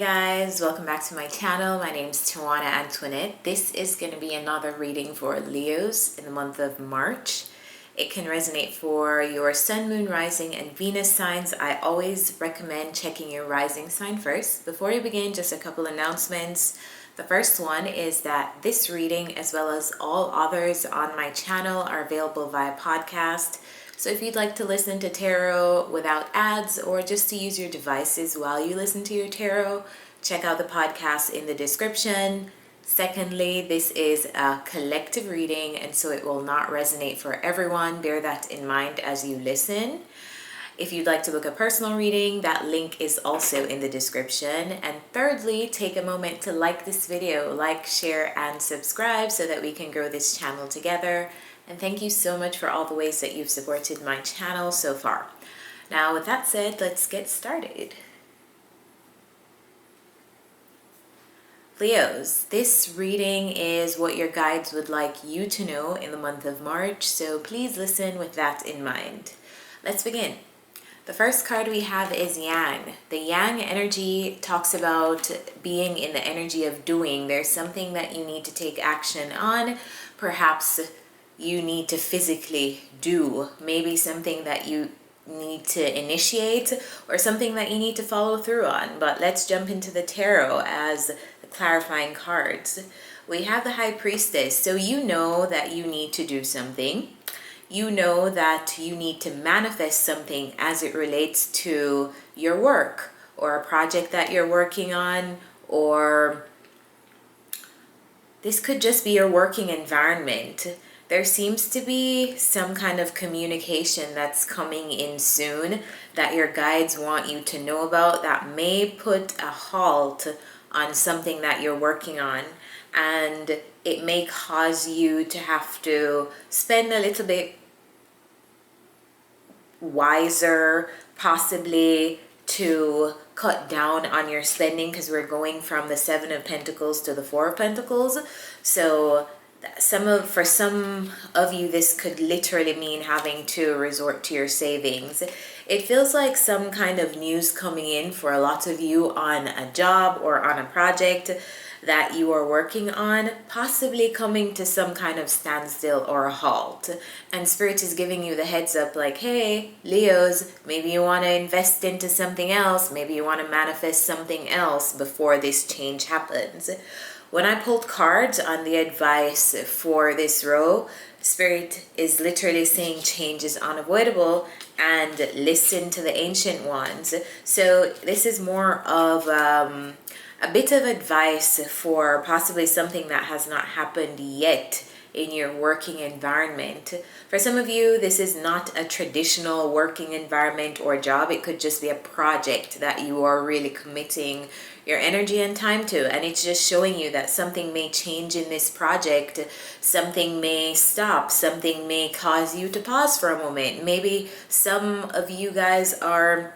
guys, welcome back to my channel. My name is tawanantoinette. This is going to be another reading for Leos in the month of March. It can resonate for your sun, moon, rising, and Venus signs. I always recommend checking your rising sign first. Before we begin, just a couple announcements. The first one is that this reading, as well as all others on my channel, are available via podcast. So if you'd like to listen to tarot without ads or just to use your devices while you listen to your tarot, check out the podcast in the description. Secondly, this is a collective reading, and so it will not resonate for everyone. Bear that in mind as you listen. If you'd like to book a personal reading, that link is also in the description. And thirdly, take a moment to like this video, like, share, and subscribe so that we can grow this channel together. And thank you so much for all the ways that you've supported my channel so far. Now, with that said, let's get started. Leos, this reading is what your guides would like you to know in the month of March, so please listen with that in mind. Let's begin. The first card we have is Yang. The Yang energy talks about being in the energy of doing. There's something that you need to take action on. Perhaps you need to physically do. Maybe something that you need to initiate or something that you need to follow through on. But let's jump into the tarot as the clarifying cards. We have the High Priestess. So you know that you need to do something. You know that you need to manifest something as it relates to your work or a project that you're working on, or this could just be your working environment. There seems to be some kind of communication that's coming in soon that your guides want you to know about that may put a halt on something that you're working on, and it may cause you to have to spend a little bit wiser, possibly to cut down on your spending, because we're going from the Seven of Pentacles to the Four of Pentacles. So for some of you, this could literally mean having to resort to your savings. It feels like some kind of news coming in for a lot of you on a job or on a project that you are working on, possibly coming to some kind of standstill or a halt. And Spirit is giving you the heads up like, hey, Leos, maybe you want to invest into something else. Maybe you want to manifest something else before this change happens. When I pulled cards on the advice for this row, Spirit is literally saying change is unavoidable and listen to the ancient ones. So this is more of a bit of advice for possibly something that has not happened yet in your working environment. For some of you, this is not a traditional working environment or job. It could just be a project that you are really committing your energy and time to, and it's just showing you that something may change in this project. Something may stop. Something may cause you to pause for a moment. Maybe some of you guys are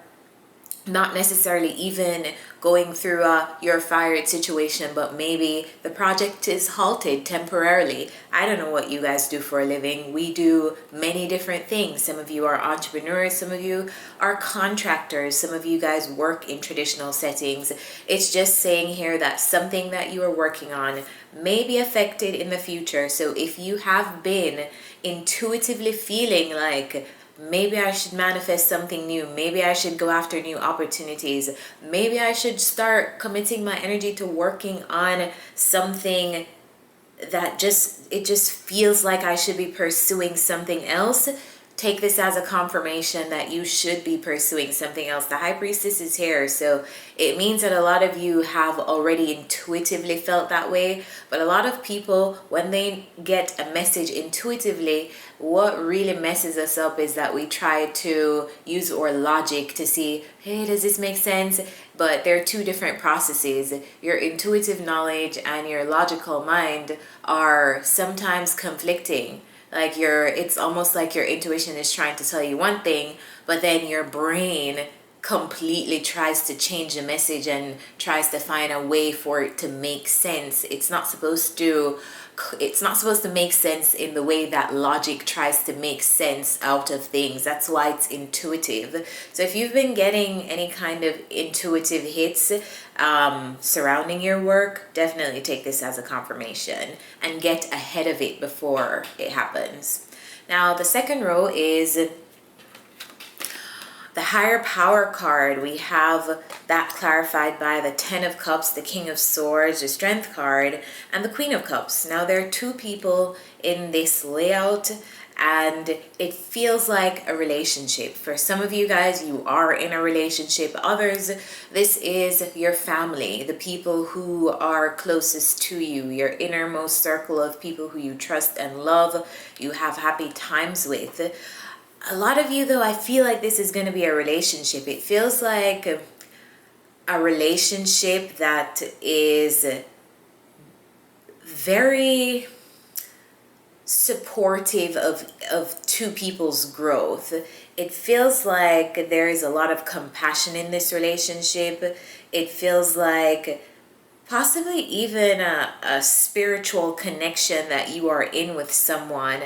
not necessarily even going through your fired situation, but maybe the project is halted temporarily. I don't know what you guys do for a living. We do many different things. Some of you are entrepreneurs, some of you are contractors, some of you guys work in traditional settings. It's just saying here that something that you are working on may be affected in the future. So if you have been intuitively feeling like, maybe I should manifest something new, maybe I should go after new opportunities, maybe I should start committing my energy to working on something that it just feels like I should be pursuing something else, take this as a confirmation that you should be pursuing something else. The High Priestess is here, so it means that a lot of you have already intuitively felt that way. But a lot of people, when they get a message intuitively, what really messes us up is that we try to use our logic to see, hey, does this make sense? But they're two different processes. Your intuitive knowledge and your logical mind are sometimes conflicting. Like it's almost like your intuition is trying to tell you one thing, but then your brain completely tries to change the message and tries to find a way for it to make sense. It's not supposed to make sense in the way that logic tries to make sense out of things. That's why it's intuitive. So if you've been getting any kind of intuitive hits surrounding your work, definitely take this as a confirmation and get ahead of it before it happens. Now the second row is the higher power card. We have that clarified by the 10 of Cups, the King of Swords, the Strength card, and the Queen of Cups. Now there are two people in this layout, and it feels like a relationship. For some of you guys, you are in a relationship. Others, this is your family, the people who are closest to you, your innermost circle of people who you trust and love, you have happy times with. A lot of you, though, I feel like this is going to be a relationship. It feels like a relationship that is very supportive of two people's growth. It feels like there is a lot of compassion in this relationship. It feels like possibly even a spiritual connection that you are in with someone,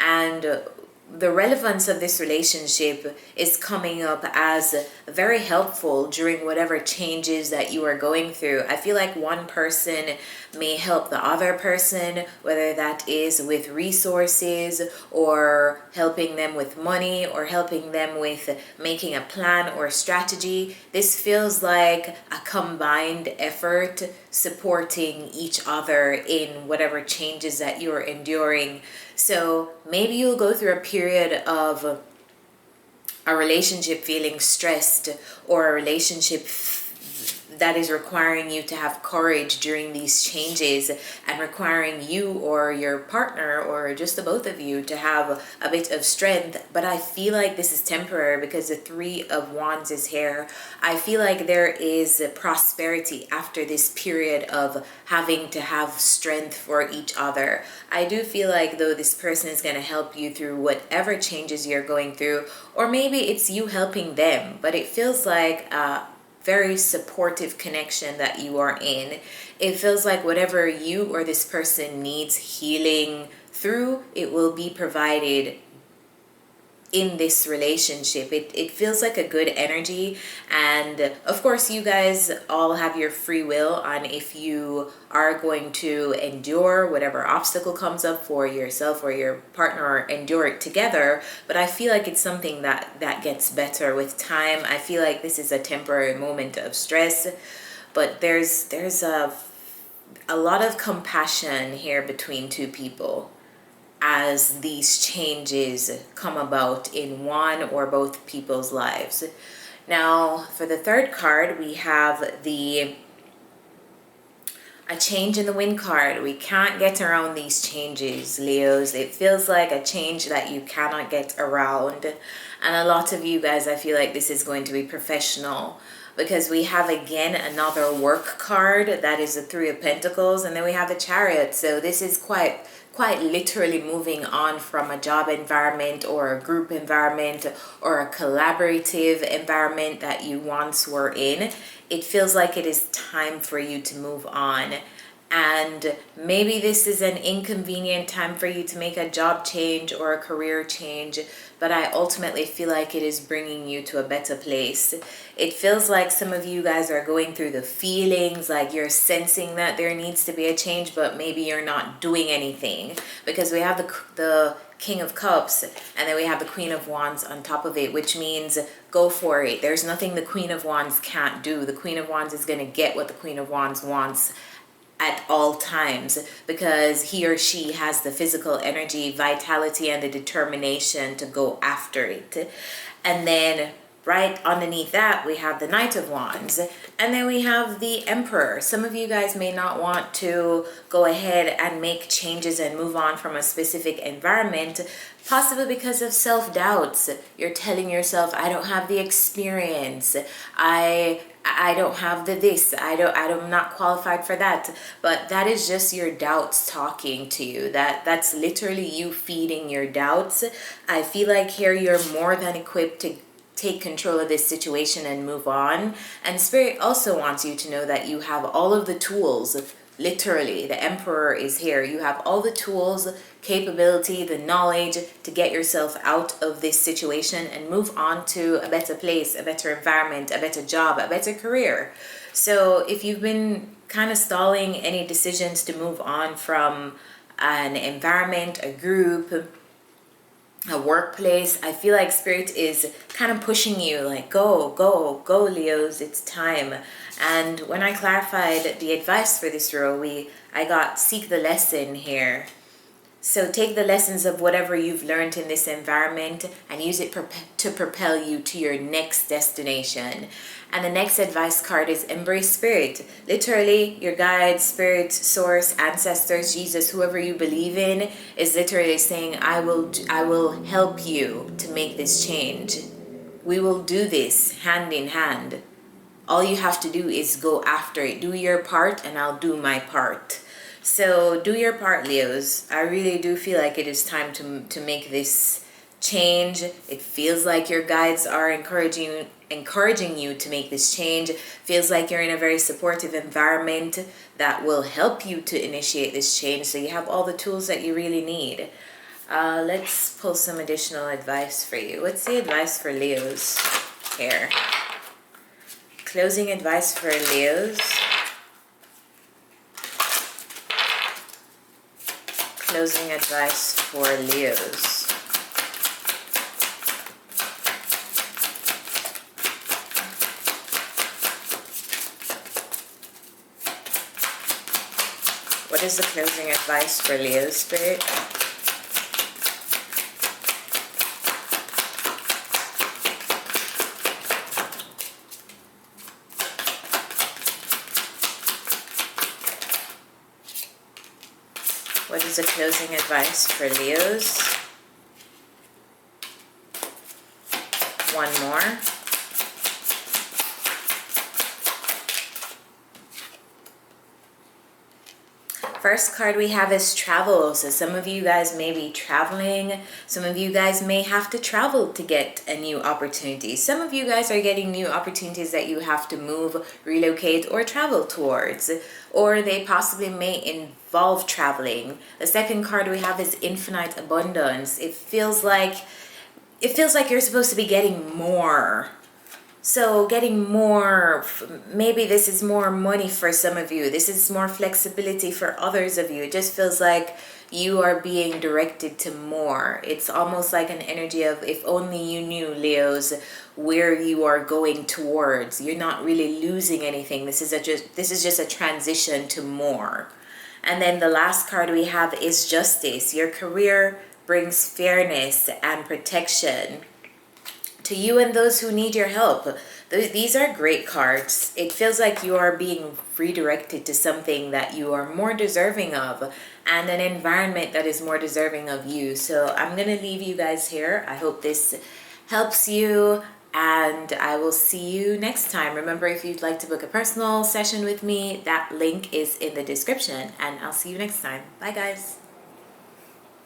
and the relevance of this relationship is coming up as very helpful during whatever changes that you are going through. I feel like one person may help the other person, whether that is with resources or helping them with money or helping them with making a plan or strategy. This feels like a combined effort supporting each other in whatever changes that you're enduring. So maybe you'll go through a period of a relationship feeling stressed, or a relationship that is requiring you to have courage during these changes and requiring you or your partner or just the both of you to have a bit of strength. But I feel like this is temporary because the 3 of Wands is here. I feel like there is prosperity after this period of having to have strength for each other. I do feel like, though, this person is going to help you through whatever changes you're going through, or maybe it's you helping them, but it feels like very supportive connection that you are in. It feels like whatever you or this person needs healing through, it will be provided in this relationship. It feels like a good energy, and of course you guys all have your free will on if you are going to endure whatever obstacle comes up for yourself or your partner, or endure it together. But I feel like it's something that gets better with time. I feel like this is a temporary moment of stress, but there's a lot of compassion here between two people as these changes come about in one or both people's lives. Now, for the third card, we have a change in the wind card. We can't get around these changes, Leos. It feels like a change that you cannot get around. And a lot of you guys, I feel like this is going to be professional, because we have again another work card that is the 3 of Pentacles, and then we have the Chariot. So this is quite literally moving on from a job environment or a group environment or a collaborative environment that you once were in. It feels like it is time for you to move on. And maybe this is an inconvenient time for you to make a job change or a career change, but I ultimately feel like it is bringing you to a better place. It feels like some of you guys are going through the feelings, like you're sensing that there needs to be a change, but maybe you're not doing anything, because we have the King of Cups, and then we have the Queen of Wands on top of it, which means go for it. There's nothing the Queen of Wands can't do. The Queen of Wands is going to get what the Queen of Wands wants at all times, because he or she has the physical energy, vitality, and the determination to go after it. And then right underneath that, we have the Knight of Wands, and then we have the Emperor. Some of you guys may not want to go ahead and make changes and move on from a specific environment, possibly because of self-doubts. You're telling yourself, I don't have the experience, I don't have the this, I'm not qualified for that. But that is just your doubts talking to you. That's literally you feeding your doubts. I feel like here you're more than equipped take control of this situation and move on. And Spirit also wants you to know that you have all of the tools. Literally, the Emperor is here. You have all the tools, capability, the knowledge to get yourself out of this situation and move on to a better place, a better environment, a better job, a better career. So if you've been kind of stalling any decisions to move on from an environment, a group, a workplace, I feel like Spirit is kind of pushing you, like, go, go, go, Leos, it's time. And when I clarified the advice for this row, I got seek the lesson here. So take the lessons of whatever you've learned in this environment and use it to propel you to your next destination. And the next advice card is embrace Spirit. Literally, your guides, Spirit, Source, ancestors, Jesus, whoever you believe in, is literally saying, I will help you to make this change. We will do this hand in hand. All you have to do is go after it. Do your part and I'll do my part. So do your part, Leos. I really do feel like it is time to make this change. It feels like your guides are encouraging you to make this change. Feels like you're in a very supportive environment that will help you to initiate this change. So you have all the tools that you really need. Let's pull some additional advice for you. What's the advice for Leos here? Closing advice for Leos. Closing advice for Leos. What is the closing advice for Leo, Spirit? What is the closing advice for Leos? One more. First card we have is travel. So some of you guys may be traveling. Some of you guys may have to travel to get a new opportunity. Some of you guys are getting new opportunities that you have to move, relocate, or travel towards. Or they possibly may involve traveling. The second card we have is infinite abundance. It feels like you're supposed to be getting more. So getting more, maybe this is more money for some of you. This is more flexibility for others of you. It just feels like you are being directed to more. It's almost like an energy of if only you knew, Leos, where you are going towards. You're not really losing anything. This is just a transition to more. And then the last card we have is justice. Your career brings fairness and protection to you and those who need your help. These are great cards. It feels like you are being redirected to something that you are more deserving of and an environment that is more deserving of you. So I'm going to leave you guys here. I hope this helps you and I will see you next time. Remember, if you'd like to book a personal session with me, that link is in the description and I'll see you next time. Bye guys.